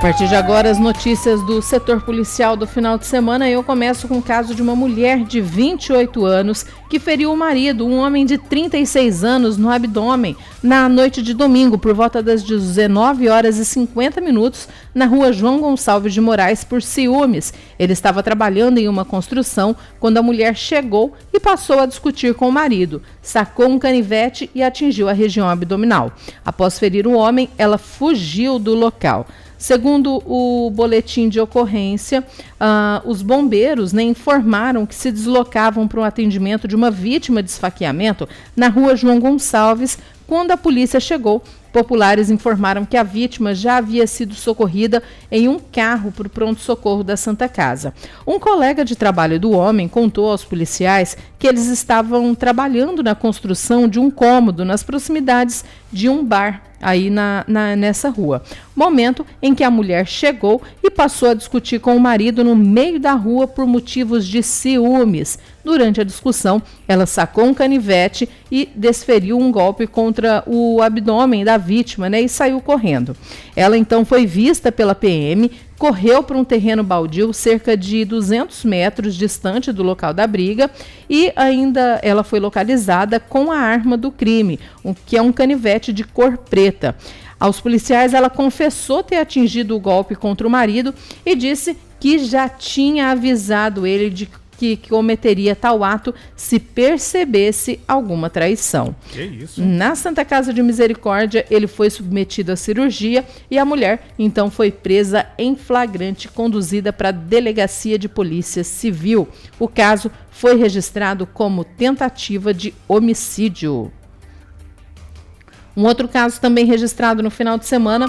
partir de agora, as notícias do setor policial do final de semana. Eu começo com o caso de uma mulher de 28 anos que feriu o marido, um homem de 36 anos, no abdômen, na noite de domingo, por volta das 19h50, na rua João Gonçalves de Moraes, por ciúmes. Ele estava trabalhando em uma construção quando a mulher chegou e passou a discutir com o marido. Sacou um canivete e atingiu a região abdominal. Após ferir o homem, ela fugiu do local. Segundo o boletim de ocorrência, os bombeiros informaram que se deslocavam para o atendimento de uma vítima de esfaqueamento na rua João Gonçalves. Quando a polícia chegou, populares informaram que a vítima já havia sido socorrida em um carro para o pronto-socorro da Santa Casa. Um colega de trabalho do homem contou aos policiais que eles estavam trabalhando na construção de um cômodo nas proximidades de um bar aí nessa rua. Momento em que a mulher chegou e passou a discutir com o marido no meio da rua por motivos de ciúmes. Durante a discussão, ela sacou um canivete e desferiu um golpe contra o abdômen da vítima, e saiu correndo. Ela então foi vista pela PM, correu para um terreno baldio cerca de 200 metros distante do local da briga e ainda ela foi localizada com a arma do crime, que é um canivete de cor preta. Aos policiais, ela confessou ter atingido o golpe contra o marido e disse que já tinha avisado ele de que cometeria tal ato se percebesse alguma traição. Que isso? Na Santa Casa de Misericórdia, ele foi submetido à cirurgia e a mulher, então, foi presa em flagrante e conduzida para a Delegacia de Polícia Civil. O caso foi registrado como tentativa de homicídio. Um outro caso também registrado no final de semana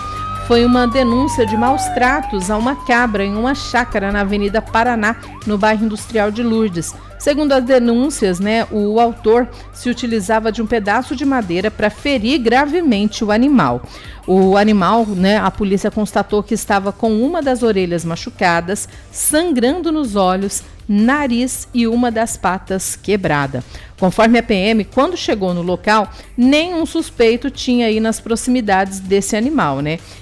foi uma denúncia de maus tratos a uma cabra em uma chácara na Avenida Paraná, no bairro Industrial de Lourdes. Segundo as denúncias, o autor se utilizava de um pedaço de madeira para ferir gravemente o animal. O animal, a polícia constatou que estava com uma das orelhas machucadas, sangrando nos olhos, nariz e uma das patas quebrada. Conforme a PM, quando chegou no local, nenhum suspeito tinha aí nas proximidades desse animal,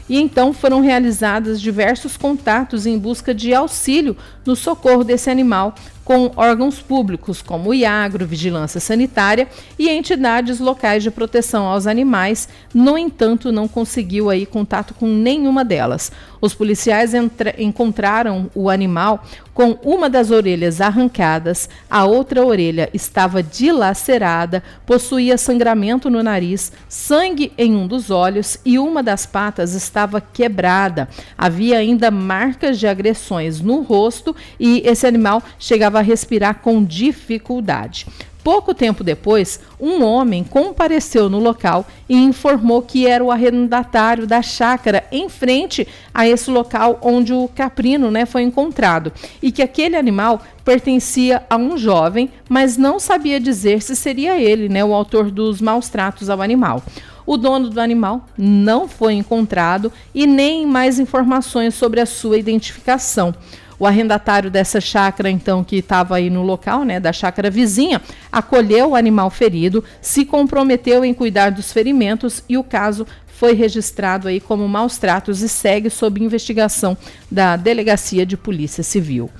E então foram realizados diversos contatos em busca de auxílio no socorro desse animal com órgãos públicos como o IAGRO, Vigilância Sanitária e entidades locais de proteção aos animais. No entanto, não conseguiu aí contato com nenhuma delas. Os policiais encontraram o animal com uma das orelhas arrancadas, a outra orelha estava dilacerada, possuía sangramento no nariz, sangue em um dos olhos e uma das patas estava quebrada. Havia ainda marcas de agressões no rosto e esse animal chegava a respirar com dificuldade. Pouco tempo depois, um homem compareceu no local e informou que era o arrendatário da chácara em frente a esse local onde o caprino, foi encontrado e que aquele animal pertencia a um jovem, mas não sabia dizer se seria ele, o autor dos maus tratos ao animal. O dono do animal não foi encontrado e nem mais informações sobre a sua identificação. O arrendatário dessa chácara, então, que estava aí no local, da chácara vizinha, acolheu o animal ferido, se comprometeu em cuidar dos ferimentos e o caso foi registrado aí como maus tratos e segue sob investigação da Delegacia de Polícia Civil.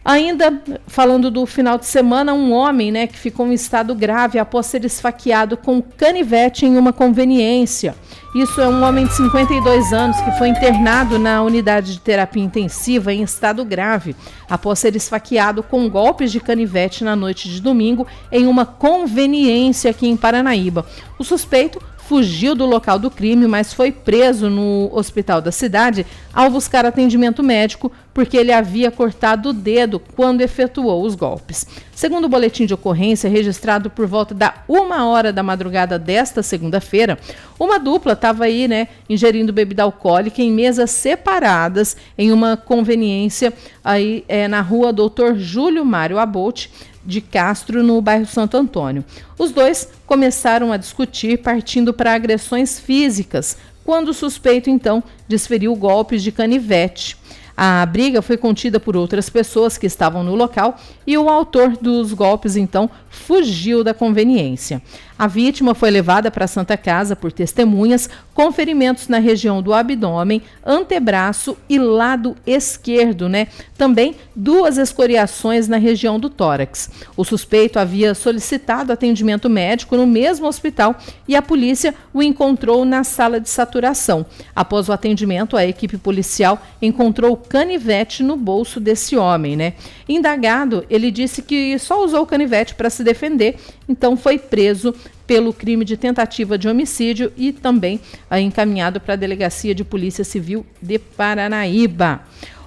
Ainda falando do final de semana, um homem que ficou em estado grave após ser esfaqueado com canivete em uma conveniência. Isso é um homem de 52 anos que foi internado na unidade de terapia intensiva em estado grave após ser esfaqueado com golpes de canivete na noite de domingo em uma conveniência aqui em Paranaíba. O suspeito fugiu do local do crime, mas foi preso no hospital da cidade ao buscar atendimento médico porque ele havia cortado o dedo quando efetuou os golpes. Segundo o boletim de ocorrência registrado por volta da 1h da madrugada desta segunda-feira, uma dupla estava aí, ingerindo bebida alcoólica em mesas separadas em uma conveniência aí na rua Doutor Júlio Mário Abolt de Castro, no bairro Santo Antônio. Os dois começaram a discutir, partindo para agressões físicas, quando o suspeito, então, desferiu golpes de canivete. A briga foi contida por outras pessoas que estavam no local e o autor dos golpes, então, fugiu da conveniência. A vítima foi levada para a Santa Casa por testemunhas com ferimentos na região do abdômen, antebraço e lado esquerdo, né? Também 2 escoriações na região do tórax. O suspeito havia solicitado atendimento médico no mesmo hospital e a polícia o encontrou na sala de saturação. Após o atendimento, a equipe policial encontrou canivete no bolso desse homem, né? Indagado, ele disse que só usou o canivete para se defender, então foi preso pelo crime de tentativa de homicídio e também encaminhado para a Delegacia de Polícia Civil de Paranaíba.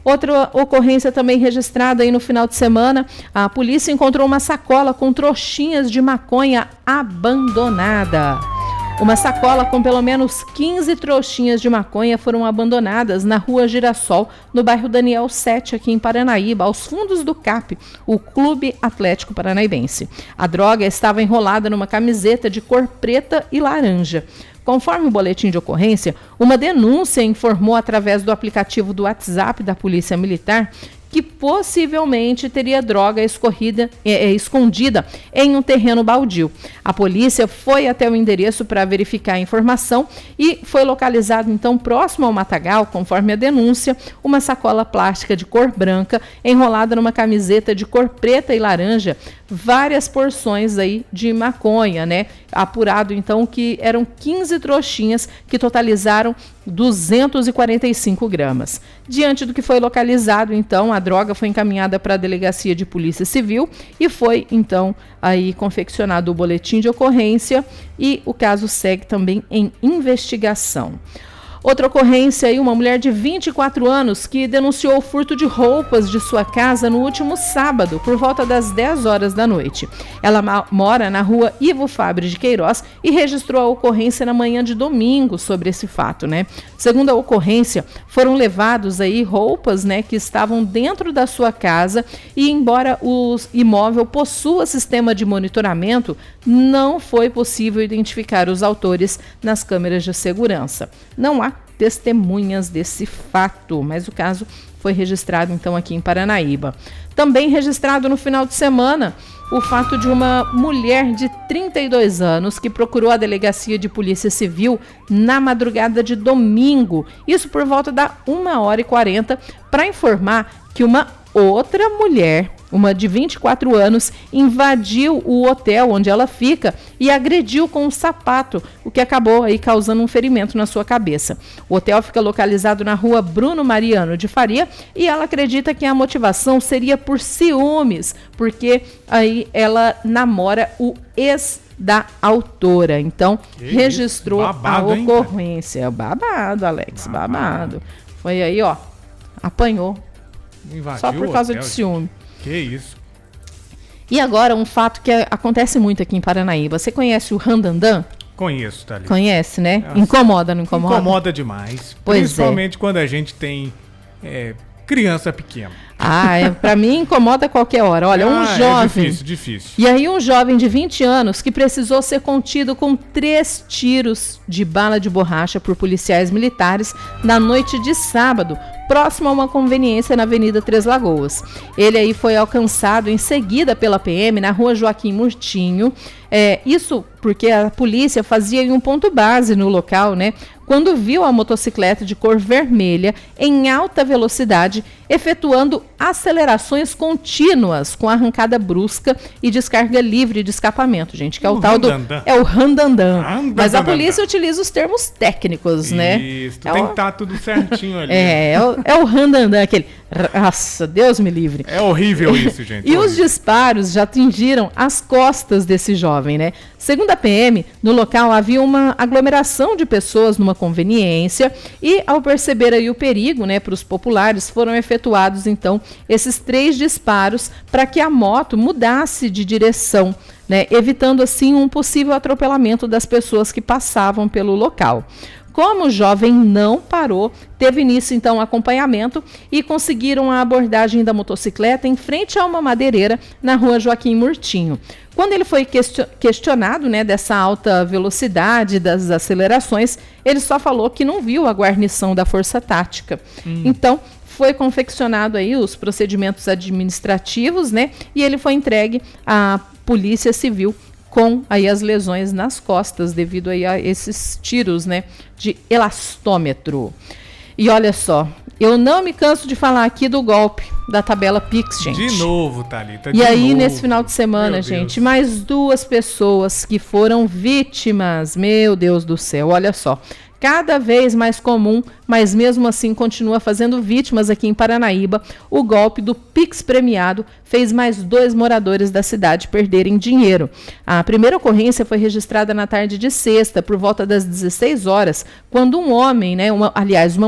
Outra ocorrência também registrada aí no final de semana, a polícia encontrou uma sacola com trouxinhas de maconha abandonada. Uma sacola com pelo menos 15 trouxinhas de maconha foram abandonadas na rua Girassol, no bairro Daniel 7, aqui em Paranaíba, aos fundos do CAP, o Clube Atlético Paranaíbense. A droga estava enrolada numa camiseta de cor preta e laranja. Conforme o boletim de ocorrência, uma denúncia informou através do aplicativo do WhatsApp da Polícia Militar que possivelmente teria droga escondida em um terreno baldio. A polícia foi até o endereço para verificar a informação e foi localizado, então, próximo ao matagal, conforme a denúncia, uma sacola plástica de cor branca enrolada numa camiseta de cor preta e laranja, várias porções aí de maconha, né? Apurado, então, que eram 15 trouxinhas que totalizaram 245 gramas. Diante do que foi localizado, então, a droga foi encaminhada para a Delegacia de Polícia Civil e foi, então, aí confeccionado o boletim de ocorrência e o caso segue também em investigação. Outra ocorrência aí, uma mulher de 24 anos que denunciou o furto de roupas de sua casa no último sábado, por volta das 10 horas da noite. Ela mora na rua Ivo Fabre de Queiroz e registrou a ocorrência na manhã de domingo sobre esse fato, né? Segundo a ocorrência, foram levados aí roupas, né, que estavam dentro da sua casa e, embora o imóvel possua sistema de monitoramento, não foi possível identificar os autores nas câmeras de segurança. Não há testemunhas desse fato, mas o caso foi registrado então aqui em Paranaíba. Também registrado no final de semana o fato de uma mulher de 32 anos que procurou a Delegacia de Polícia Civil na madrugada de domingo, isso por volta da 1h40, para informar que uma outra mulher, uma de 24 anos, invadiu o hotel onde ela fica e agrediu com um sapato, o que acabou aí causando um ferimento na sua cabeça. O hotel fica localizado na rua Bruno Mariano de Faria e ela acredita que a motivação seria por ciúmes, porque aí ela namora o ex da autora. Então, registrou babado, a ocorrência. Hein, babado, Alex, babado. Foi aí, ó, apanhou. Invadiu só por causa de ciúme. Que isso. E agora um fato que acontece muito aqui em Paranaíba. Você conhece o Randandan? Conheço, Thalita. Conhece, né? Nossa. Incomoda, não incomoda? Incomoda demais. Pois principalmente quando a gente tem criança pequena. Pra mim incomoda a qualquer hora. Olha, um jovem... É difícil. E aí um jovem de 20 anos que precisou ser contido com 3 tiros de bala de borracha por policiais militares na noite de sábado, próximo a uma conveniência na Avenida Três Lagoas. Ele aí foi alcançado em seguida pela PM na rua Joaquim Murtinho. Isso porque a polícia fazia um ponto base no local, né? Quando viu a motocicleta de cor vermelha em alta velocidade, efetuando acelerações contínuas com arrancada brusca e descarga livre de escapamento, gente, que é o tal do... É o randandan. Mas a polícia utiliza os termos técnicos, né? Isso, tem que estar tudo certinho ali. É o randandan, aquele... Nossa, Deus me livre. É horrível isso, gente. E os disparos já atingiram as costas desse jovem, né? Segundo a PM, no local havia uma aglomeração de pessoas numa conveniência e, ao perceber aí o perigo, né, para os populares, foram efetuados, então, esses 3 disparos para que a moto mudasse de direção, né, evitando, assim, um possível atropelamento das pessoas que passavam pelo local. Como o jovem não parou, teve início então um acompanhamento e conseguiram a abordagem da motocicleta em frente a uma madeireira na rua Joaquim Murtinho. Quando ele foi questionado, né, dessa alta velocidade, das acelerações, ele só falou que não viu a guarnição da Força Tática. Então, foi confeccionado aí os procedimentos administrativos, né, e ele foi entregue à Polícia Civil com aí as lesões nas costas devido aí a esses tiros, né, de elastômetro. E olha só, eu não me canso de falar aqui do golpe da tabela Pix, gente. De novo, Thalita, E aí, nesse final de semana, gente, mais 2 pessoas que foram vítimas. Meu Deus do céu, olha só. Cada vez mais comum, mas mesmo assim continua fazendo vítimas aqui em Paranaíba. O golpe do Pix premiado fez mais 2 moradores da cidade perderem dinheiro. A primeira ocorrência foi registrada na tarde de sexta, por volta das 16 horas, quando um homem, né, uma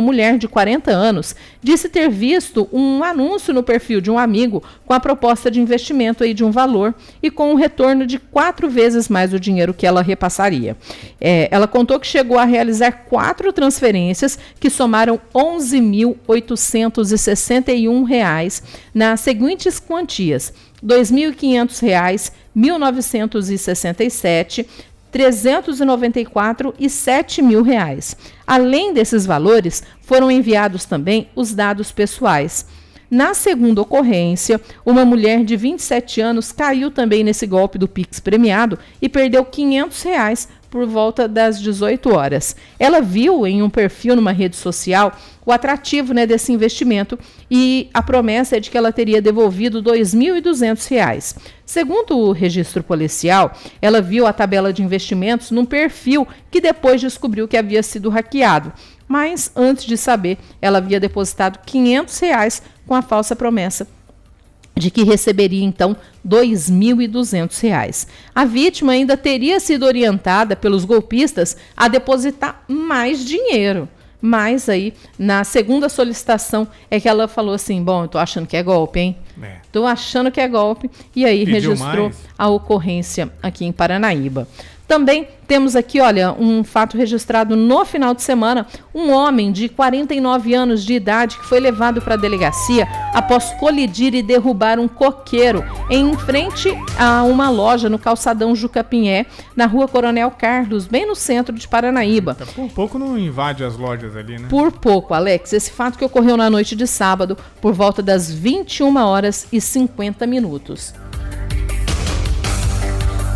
mulher de 40 anos, disse ter visto um anúncio no perfil de um amigo com a proposta de investimento aí de um valor e com um retorno de 4 vezes mais o dinheiro que ela repassaria. Ela contou que chegou a realizar 4 transferências que somaram R$ 11.861 nas seguintes quantias: R$ 2.500, R$ 1.967, R$ 394 e R$ 7.000. Além desses valores, foram enviados também os dados pessoais. Na segunda ocorrência, uma mulher de 27 anos caiu também nesse golpe do Pix premiado e perdeu R$ 500 por volta das 18 horas. Ela viu em um perfil numa rede social o atrativo, né, desse investimento e a promessa é de que ela teria devolvido R$ 2.200. Segundo o registro policial, ela viu a tabela de investimentos num perfil que depois descobriu que havia sido hackeado. Mas, antes de saber, ela havia depositado R$ 500 com a falsa promessa de que receberia, então, R$ 2.200. A vítima ainda teria sido orientada pelos golpistas a depositar mais dinheiro. Mas aí, na segunda solicitação, é que ela falou assim, bom, eu tô achando que é golpe, hein? Tô achando que é golpe. E aí registrou a ocorrência aqui em Paranaíba. Também temos aqui, olha, um fato registrado no final de semana. Um homem de 49 anos de idade que foi levado para a delegacia após colidir e derrubar um coqueiro em frente a uma loja no calçadão Jucapinhé, na rua Coronel Carlos, bem no centro de Paranaíba. Por pouco não invade as lojas ali, né? Por pouco, Alex. Esse fato que ocorreu na noite de sábado, por volta das 21h50.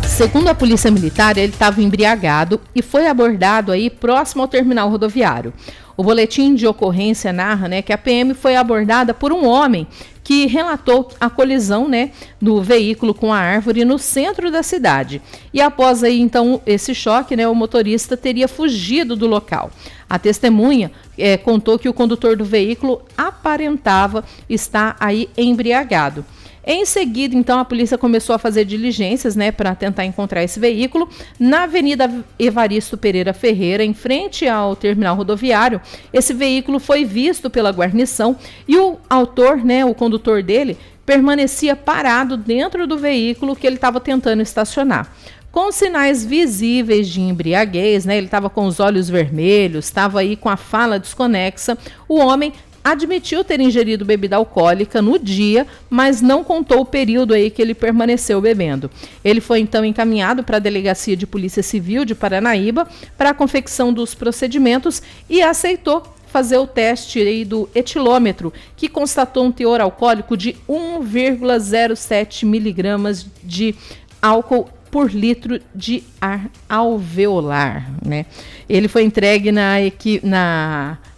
Segundo a Polícia Militar, ele estava embriagado e foi abordado aí próximo ao terminal rodoviário. O boletim de ocorrência narra, né, que a PM foi abordada por um homem que relatou a colisão, né, do veículo com a árvore no centro da cidade. E após aí, então, esse choque, né, o motorista teria fugido do local. A testemunha contou que o condutor do veículo aparentava estar aí embriagado. Em seguida, então, a polícia começou a fazer diligências, né, para tentar encontrar esse veículo. Na Avenida Evaristo Pereira Ferreira, em frente ao terminal rodoviário, esse veículo foi visto pela guarnição e o autor, né, o condutor dele, permanecia parado dentro do veículo que ele estava tentando estacionar. Com sinais visíveis de embriaguez, né, ele estava com os olhos vermelhos, estava aí com a fala desconexa. O homem admitiu ter ingerido bebida alcoólica no dia, mas não contou o período aí que ele permaneceu bebendo. Ele foi então encaminhado para a Delegacia de Polícia Civil de Paranaíba para a confecção dos procedimentos e aceitou fazer o teste aí do etilômetro, que constatou um teor alcoólico de 1,07 miligramas de álcool por litro de ar alveolar, né? Ele foi entregue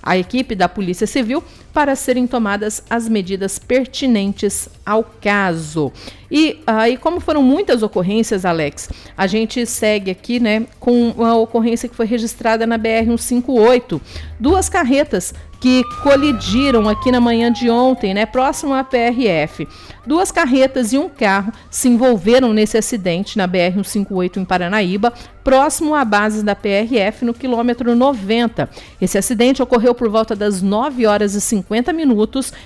à equipe da Polícia Civil para serem tomadas as medidas pertinentes ao caso. E aí, como foram muitas ocorrências, Alex, a gente segue aqui, né, com uma ocorrência que foi registrada na BR-158. 2 carretas que colidiram aqui na manhã de ontem, né, próximo à PRF. 2 carretas e um carro se envolveram nesse acidente na BR-158 em Paranaíba, próximo à base da PRF, no quilômetro 90. Esse acidente ocorreu por volta das 9h50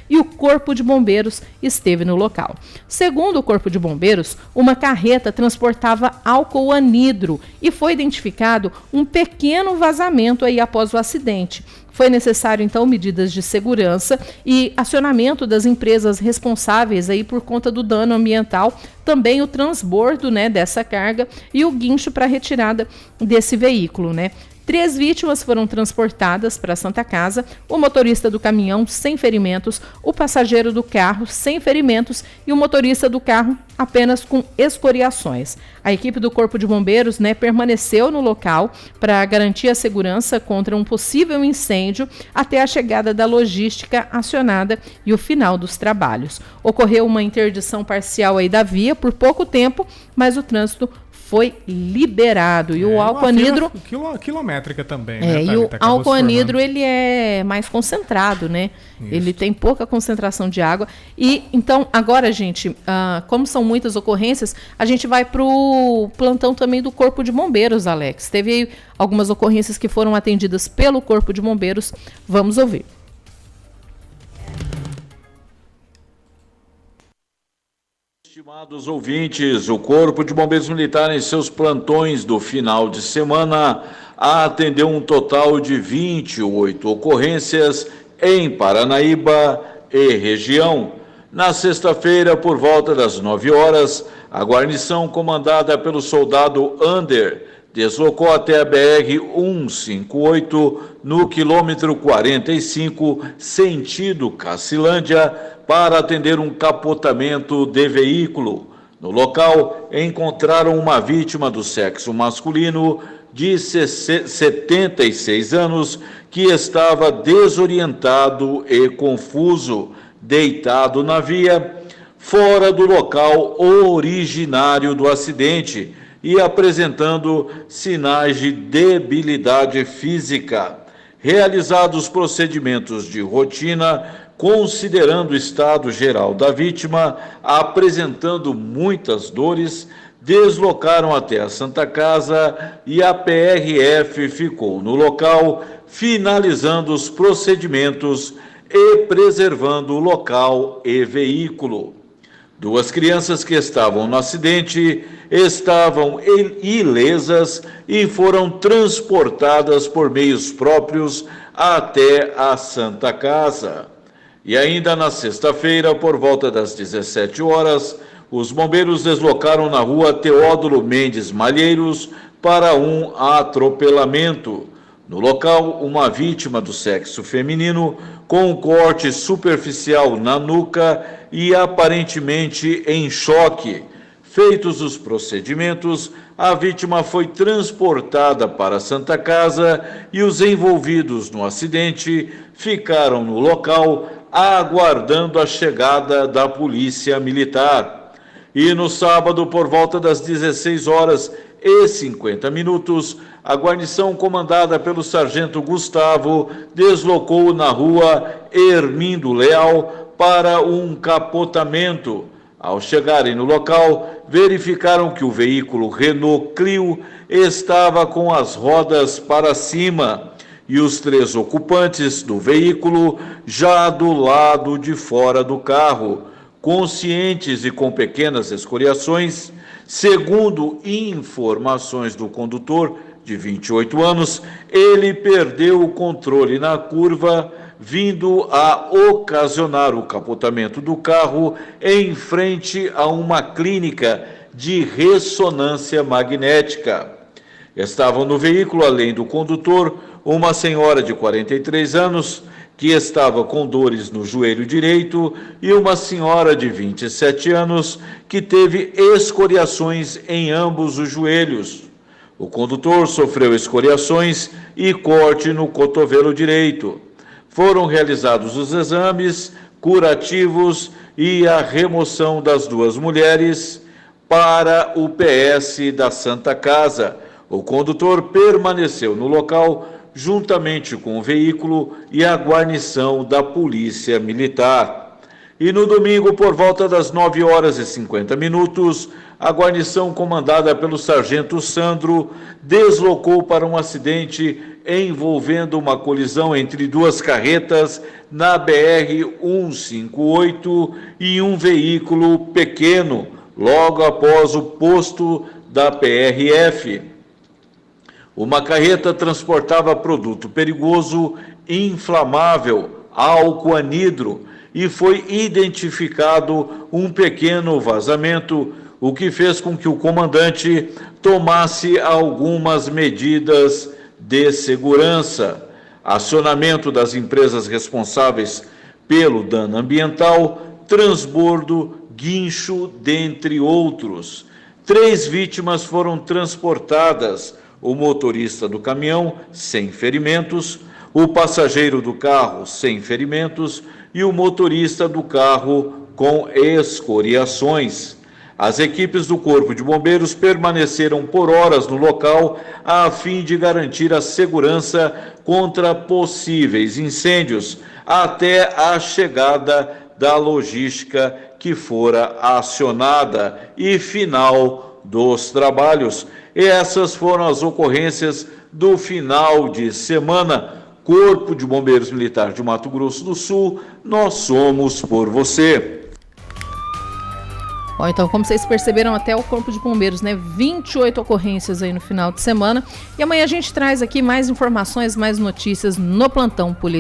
e o Corpo de Bombeiros esteve no local. Segundo o Corpo de Bombeiros, uma carreta transportava álcool anidro e foi identificado um pequeno vazamento aí após o acidente. Foi necessário, então, medidas de segurança e acionamento das empresas responsáveis aí por conta do dano ambiental, também o transbordo, né, dessa carga e o guincho para retirada desse veículo, né? 3 vítimas foram transportadas para a Santa Casa, o motorista do caminhão sem ferimentos, o passageiro do carro sem ferimentos e o motorista do carro apenas com escoriações. A equipe do Corpo de Bombeiros, permaneceu no local para garantir a segurança contra um possível incêndio até a chegada da logística acionada e o final dos trabalhos. Ocorreu uma interdição parcial aí da via por pouco tempo, mas o trânsito foi liberado. E o álcool anidro... Quilométrica também, E o álcool anidro, ele é mais concentrado, né? Isso. Ele tem pouca concentração de água. E, então, agora, gente, como são muitas ocorrências, a gente vai para o plantão também do Corpo de Bombeiros, Alex. Teve aí algumas ocorrências que foram atendidas pelo Corpo de Bombeiros. Vamos ouvir. Estimados ouvintes, o Corpo de Bombeiros Militar, em seus plantões do final de semana, atendeu um total de 28 ocorrências em Paranaíba e região. Na sexta-feira, por volta das 9 horas, a guarnição comandada pelo soldado Ander deslocou até a BR-158 no quilômetro 45, sentido Cacilândia, para atender um capotamento de veículo. No local, encontraram uma vítima do sexo masculino de 76 anos que estava desorientado e confuso, deitado na via, fora do local originário do acidente e apresentando sinais de debilidade física. Realizados procedimentos de rotina, considerando o estado geral da vítima, apresentando muitas dores, deslocaram até a Santa Casa e a PRF ficou no local, finalizando os procedimentos e preservando o local e veículo. 2 crianças que estavam no acidente estavam ilesas e foram transportadas por meios próprios até a Santa Casa. E ainda na sexta-feira, por volta das 17 horas, os bombeiros deslocaram na rua Teódulo Mendes Malheiros para um atropelamento. No local, uma vítima do sexo feminino com um corte superficial na nuca e aparentemente em choque. Feitos os procedimentos, a vítima foi transportada para a Santa Casa e os envolvidos no acidente ficaram no local aguardando a chegada da Polícia Militar. E no sábado, por volta das 16h50, a guarnição comandada pelo sargento Gustavo deslocou na rua Hermindo Leal para um capotamento. Ao chegarem no local, verificaram que o veículo Renault Clio estava com as rodas para cima e os 3 ocupantes do veículo já do lado de fora do carro, conscientes e com pequenas escoriações. Segundo informações do condutor, de 28 anos, ele perdeu o controle na curva, vindo a ocasionar o capotamento do carro em frente a uma clínica de ressonância magnética. Estavam no veículo, além do condutor, uma senhora de 43 anos, que estava com dores no joelho direito, e uma senhora de 27 anos, que teve escoriações em ambos os joelhos. O condutor sofreu escoriações e corte no cotovelo direito. Foram realizados os exames curativos e a remoção das 2 mulheres para o PS da Santa Casa. O condutor permaneceu no local juntamente com o veículo e a guarnição da Polícia Militar. E no domingo, por volta das 9h50, a guarnição comandada pelo sargento Sandro deslocou para um acidente envolvendo uma colisão entre 2 carretas na BR-158 e um veículo pequeno, logo após o posto da PRF. Uma carreta transportava produto perigoso, inflamável, álcool anidro, e foi identificado um pequeno vazamento, o que fez com que o comandante tomasse algumas medidas de segurança, acionamento das empresas responsáveis pelo dano ambiental, transbordo, guincho, dentre outros. 3 vítimas foram transportadas, o motorista do caminhão sem ferimentos, o passageiro do carro sem ferimentos e o motorista do carro com escoriações. As equipes do Corpo de Bombeiros permaneceram por horas no local a fim de garantir a segurança contra possíveis incêndios até a chegada da logística que fora acionada e final dos trabalhos. E essas foram as ocorrências do final de semana. Corpo de Bombeiros Militar de Mato Grosso do Sul, nós somos por você. Bom, então, como vocês perceberam, até o Corpo de Bombeiros, 28 ocorrências aí no final de semana. E amanhã a gente traz aqui mais informações, mais notícias no Plantão Policial.